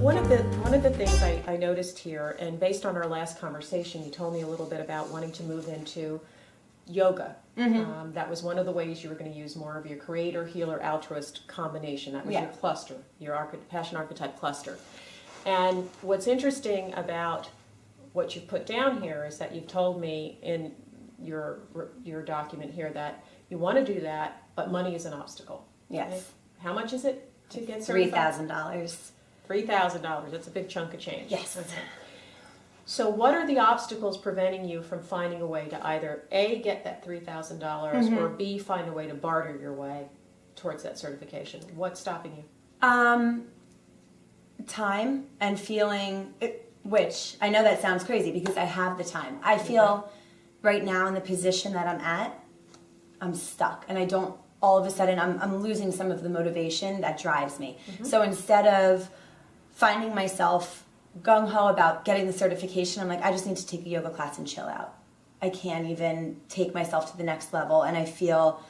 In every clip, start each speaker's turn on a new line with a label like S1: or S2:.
S1: one of the things I noticed here, and based on our last conversation, you told me a little bit about wanting to move into yoga. That was one of the ways you were going to use more of your creator, healer, altruist combination. That was your cluster, your passion archetype cluster. And what's interesting about what you've put down here is that you've told me in your document here that you want to do that, but money is an obstacle.
S2: Yes.
S1: Okay? How much is it to get certified?
S2: $3,000.
S1: $3,000. That's a big chunk of change.
S2: Yes.
S1: Okay. So what are the obstacles preventing you from finding a way to either A, get that $3,000 or B, find a way to barter your way towards that certification? What's stopping you?
S2: Time and feeling, which I know that sounds crazy because I have the time. I feel right now in the position that I'm at, I'm stuck and I don't, all of a sudden I'm losing some of the motivation that drives me. So instead of finding myself gung-ho about getting the certification, I'm like, I just need to take a yoga class and chill out. I can't even take myself to the next level, and I feel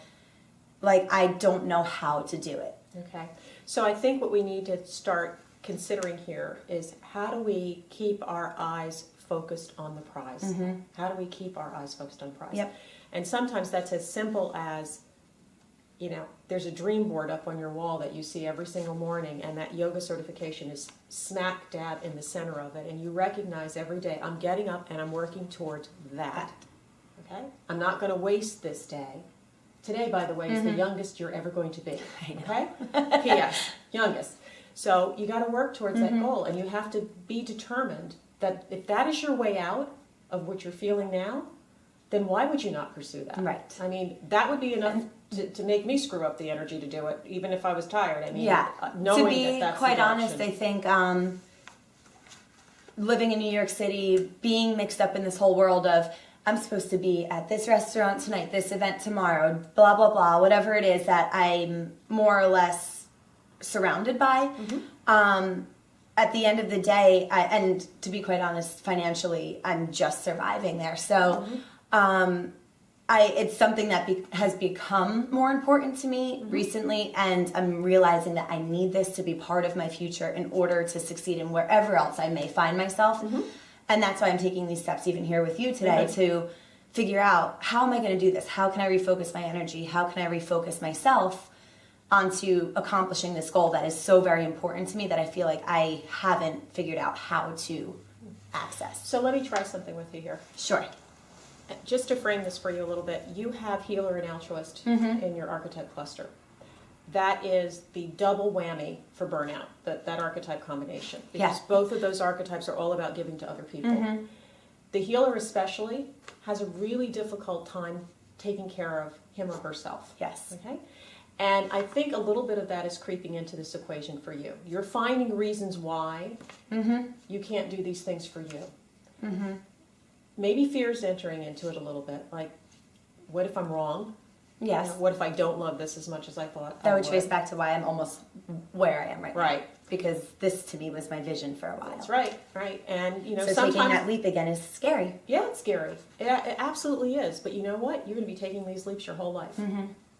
S2: like I don't know how to do it.
S1: Okay. So I think what we need to start considering here is how do we keep our eyes focused on the prize? How do we keep our eyes focused on the prize?
S2: Yep.
S1: And sometimes that's as simple as, there's a dream board up on your wall that you see every single morning, and that yoga certification is smack dab in the center of it, and you recognize every day, I'm getting up and I'm working towards that. Okay? I'm not going to waste this day. Today, by the way, is the youngest you're ever going to be. Okay? P.S. Youngest. So you got to work towards that goal, and you have to be determined that if that is your way out of what you're feeling now, then why would you not pursue that?
S2: Right.
S1: I mean, that would be enough to make me screw up the energy to do it, even if I was tired. I mean, knowing
S2: to be
S1: that's
S2: quite
S1: the
S2: honest,
S1: direction.
S2: I think living in New York City, being mixed up in this whole world of I'm supposed to be at this restaurant tonight, this event tomorrow, blah, blah, blah, whatever it is that I'm more or less surrounded by. At the end of the day, and to be quite honest, financially, I'm just surviving there. So it's something that has become more important to me recently, and I'm realizing that I need this to be part of my future in order to succeed in wherever else I may find myself. And that's why I'm taking these steps even here with you today to figure out, how am I going to do this? How can I refocus my energy? How can I refocus myself onto accomplishing this goal that is so very important to me that I feel like I haven't figured out how to access.
S1: So let me try something with you here.
S2: Sure.
S1: Just to frame this for you a little bit, you have healer and altruist in your archetype cluster. That is the double whammy for burnout, that archetype combination. Because both of those archetypes are all about giving to other people. The healer especially has a really difficult time taking care of him or herself.
S2: Yes.
S1: Okay? And I think a little bit of that is creeping into this equation for you. You're finding reasons why you can't do these things for you. Maybe fear's entering into it a little bit. Like, what if I'm wrong?
S2: Yes.
S1: What if I don't love this as much as I thought
S2: That
S1: I
S2: would trace back to why I'm almost where I am now.
S1: Right.
S2: Because this to me was my vision for a while.
S1: That's right. And
S2: so
S1: sometimes
S2: taking that leap again is scary.
S1: Yeah, it's scary. It absolutely is. But you know what? You're going to be taking these leaps your whole life.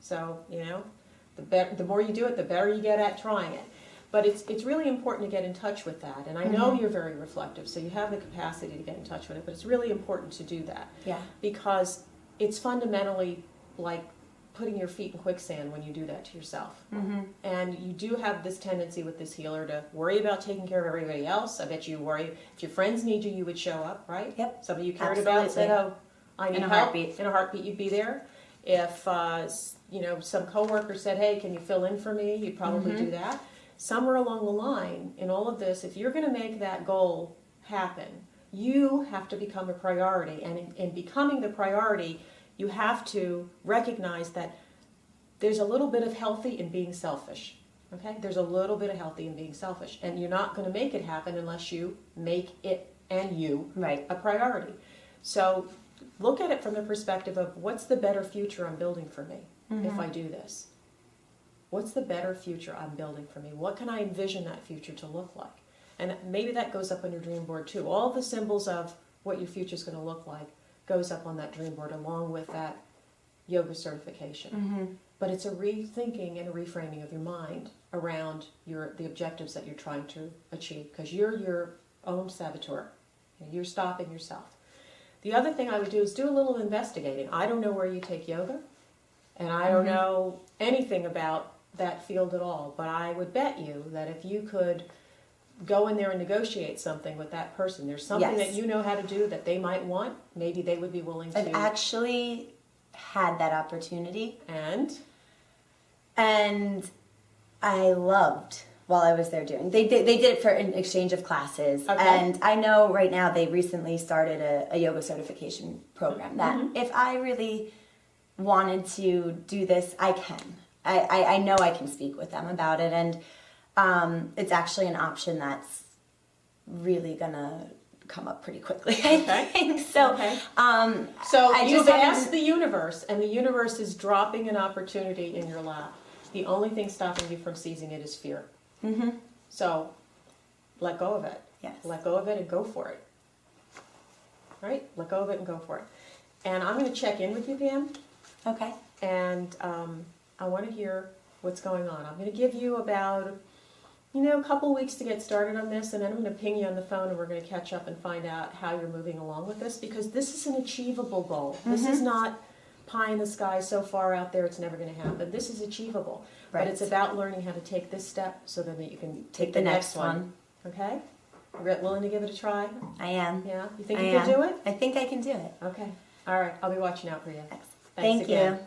S1: So the more you do it, the better you get at trying it. But it's really important to get in touch with that. And I know you're very reflective, so you have the capacity to get in touch with it. But it's really important to do that.
S2: Yeah.
S1: Because it's fundamentally like putting your feet in quicksand when you do that to yourself. And you do have this tendency with this healer to worry about taking care of everybody else. I bet you worry if your friends need you, you would show up, right?
S2: Yep.
S1: Somebody you cared about said, "Oh, I need
S2: In a
S1: help."
S2: heartbeat.
S1: In a heartbeat, you'd be there. If some coworker said, "Hey, can you fill in for me?" You'd probably do that. Somewhere along the line in all of this, if you're going to make that goal happen, you have to become a priority. And in becoming the priority, you have to recognize that there's a little bit of healthy in being selfish. Okay? There's a little bit of healthy in being selfish. And you're not going to make it happen unless you make it and you a priority. So look at it from the perspective of what's the better future I'm building for me if I do this? What's the better future I'm building for me? What can I envision that future to look like? And maybe that goes up on your dream board too. All the symbols of what your future is going to look like goes up on that dream board along with that yoga certification. but it's a rethinking and a reframing of your mind around the objectives that you're trying to achieve, because you're your own saboteur. You're stopping yourself. The other thing I would do is do a little investigating. I don't know where you take yoga, and I don't know anything about that field at all, but I would bet you that if you could go in there and negotiate something with that person, there's something
S2: Yes.
S1: that you know how to do that they might want, maybe they would be willing to.
S2: I've actually had that opportunity.
S1: And
S2: I loved while I was there doing. They did it for an exchange of classes.
S1: Okay.
S2: And I know right now they recently started a yoga certification program that if I really wanted to do this, I can. I know I can speak with them about it, and it's actually an option that's really gonna come up pretty quickly, I think. So,
S1: Okay.
S2: I
S1: You've
S2: just haven't-
S1: asked the universe, and the universe is dropping an opportunity in your lap. The only thing stopping you from seizing it is fear.
S2: Mm-hmm.
S1: So, let go of it.
S2: Yes.
S1: Let go of it and go for it. Right? Let go of it and go for it. And I'm going to check in with you, Pam,
S2: Okay.
S1: and I want to hear what's going on. I'm going to give you about, a couple weeks to get started on this, and then I'm going to ping you on the phone, and we're going to catch up and find out how you're moving along with this, because this is an achievable goal. This is not pie in the sky so far out there it's never going to happen. This is achievable.
S2: Right.
S1: But it's about learning how to take this step so then that you can
S2: Take the next one.
S1: Okay? You're willing to give it a try?
S2: I am.
S1: Yeah? You think
S2: I
S1: you can
S2: am.
S1: do it?
S2: I think I can do it.
S1: Okay. All right. I'll be watching out for you.
S2: Thank
S1: again.
S2: you.